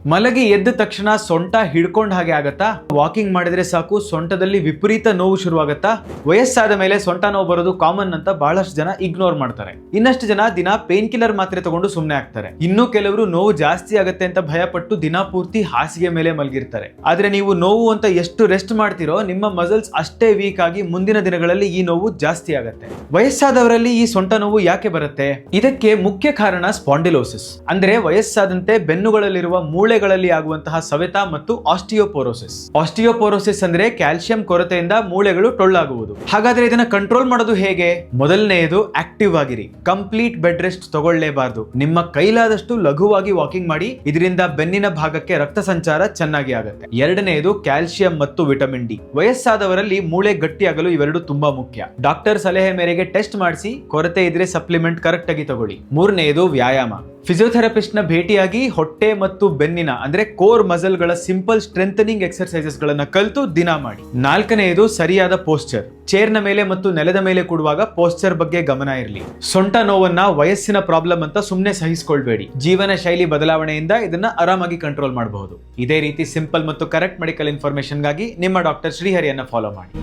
ಮಲಗಿ ಎದ್ದ ತಕ್ಷಣ ಸೊಂಟ ಹಿಡ್ಕೊಂಡ್ ಹಾಗೆ ಆಗತ್ತಾ? ವಾಕಿಂಗ್ ಮಾಡಿದ್ರೆ ಸಾಕು ಸೊಂಟದಲ್ಲಿ ವಿಪರೀತ ನೋವು ಶುರುವಾಗತ್ತಾ? ವಯಸ್ಸಾದ ಮೇಲೆ ಸೊಂಟ ನೋವು ಬರೋದು ಕಾಮನ್ ಅಂತ ಬಹಳಷ್ಟು ಜನ ಇಗ್ನೋರ್ ಮಾಡ್ತಾರೆ. ಇನ್ನಷ್ಟು ಜನ ದಿನ ಪೇನ್ ಕಿಲ್ಲರ್ ಮಾತ್ರೆ ತಗೊಂಡು ಸುಮ್ನೆ ಆಗ್ತಾರೆ. ಇನ್ನು ಕೆಲವರು ನೋವು ಜಾಸ್ತಿ ಆಗತ್ತೆ ಅಂತ ಭಯಪಟ್ಟು ದಿನ ಪೂರ್ತಿ ಹಾಸಿಗೆ ಮೇಲೆ ಮಲಗಿರ್ತಾರೆ. ಆದ್ರೆ ನೀವು ನೋವು ಅಂತ ಎಷ್ಟು ರೆಸ್ಟ್ ಮಾಡ್ತಿರೋ ನಿಮ್ಮ ಮಸಲ್ಸ್ ಅಷ್ಟೇ ವೀಕ್ ಆಗಿ ಮುಂದಿನ ದಿನಗಳಲ್ಲಿ ಈ ನೋವು ಜಾಸ್ತಿ ಆಗತ್ತೆ. ವಯಸ್ಸಾದವರಲ್ಲಿ ಈ ಸೊಂಟ ನೋವು ಯಾಕೆ ಬರುತ್ತೆ? ಇದಕ್ಕೆ ಮುಖ್ಯ ಕಾರಣ ಸ್ಪಾಂಡಿಲೋಸಿಸ್. ಅಂದ್ರೆ ವಯಸ್ಸಾದಂತೆ ಬೆನ್ನುಗಳಲ್ಲಿರುವ ಮೂಳೆಗಳಲ್ಲಿ ಆಗುವಂತಹ ಸವೆತ ಮತ್ತು ಆಸ್ಟಿಯೋಪೋರೋಸಿಸ್. ಆಸ್ಟಿಯೋಪೋರೋಸಿಸ್ ಅಂದ್ರೆ ಕ್ಯಾಲ್ಸಿಯಂ ಕೊರತೆಯಿಂದ ಮೂಳೆಗಳು ಟೊಳ್ಳಾಗುವುದು. ಹಾಗಾದ್ರೆ ಇದನ್ನ ಕಂಟ್ರೋಲ್ ಮಾಡೋದು ಹೇಗೆ? ಮೊದಲನೆಯದು ಆಕ್ಟಿವ್ ಆಗಿರಿ. ಕಂಪ್ಲೀಟ್ ಬೆಡ್ ರೆಸ್ಟ್ ತಗೊಳ್ಳೇಬಾರದು. ನಿಮ್ಮ ಕೈಲಾದಷ್ಟು ಲಘುವಾಗಿ ವಾಕಿಂಗ್ ಮಾಡಿ. ಇದರಿಂದ ಬೆನ್ನಿನ ಭಾಗಕ್ಕೆ ರಕ್ತ ಸಂಚಾರ ಚೆನ್ನಾಗಿ ಆಗುತ್ತೆ. ಎರಡನೆಯದು ಕ್ಯಾಲ್ಸಿಯಂ ಮತ್ತು ವಿಟಮಿನ್ ಡಿ. ವಯಸ್ಸಾದವರಲ್ಲಿ ಮೂಳೆ ಗಟ್ಟಿಯಾಗಲು ಇವೆರಡು ತುಂಬಾ ಮುಖ್ಯ. ಡಾಕ್ಟರ್ ಸಲಹೆ ಮೇರೆಗೆ ಟೆಸ್ಟ್ ಮಾಡಿಸಿ, ಕೊರತೆ ಇದ್ರೆ ಸಪ್ಲಿಮೆಂಟ್ ಕರೆಕ್ಟ್ ಆಗಿ ತಗೊಳ್ಳಿ. ಮೂರನೆಯದು ವ್ಯಾಯಾಮ. ಫಿಸಿಯೋಥೆರಪಿಸ್ಟ್ ನ ಭೇಟಿಯಾಗಿ ಹೊಟ್ಟೆ ಮತ್ತು ಬೆನ್ನಿನ ಅಂದ್ರೆ ಕೋರ್ ಮಸಲ್ ಗಳ ಸಿಂಪಲ್ ಸ್ಟ್ರೆಂಥನಿಂಗ್ ಎಕ್ಸರ್ಸೈಸಸ್ ಗಳನ್ನ ಕಲಿತು ದಿನ ಮಾಡಿ. ನಾಲ್ಕನೆಯದು ಸರಿಯಾದ ಪೋಸ್ಚರ್. ಚೇರ್ ನ ಮೇಲೆ ಮತ್ತು ನೆಲದ ಮೇಲೆ ಕೂಡುವಾಗ ಪೋಸ್ಚರ್ ಬಗ್ಗೆ ಗಮನ ಇರಲಿ. ಸೊಂಟ ನೋವನ್ನ ವಯಸ್ಸಿನ ಪ್ರಾಬ್ಲಮ್ ಅಂತ ಸುಮ್ಮನೆ ಸಹಿಸಿಕೊಳ್ಬೇಡಿ. ಜೀವನ ಶೈಲಿ ಬದಲಾವಣೆಯಿಂದ ಇದನ್ನ ಆರಾಮಾಗಿ ಕಂಟ್ರೋಲ್ ಮಾಡಬಹುದು. ಇದೇ ರೀತಿ ಸಿಂಪಲ್ ಮತ್ತು ಕರೆಕ್ಟ್ ಮೆಡಿಕಲ್ ಇನ್ಫಾರ್ಮೇಶನ್ ಗಾಗಿ ನಿಮ್ಮ ಡಾಕ್ಟರ್ ಶ್ರೀಹರಿಯನ್ನ ಫಾಲೋ ಮಾಡಿ.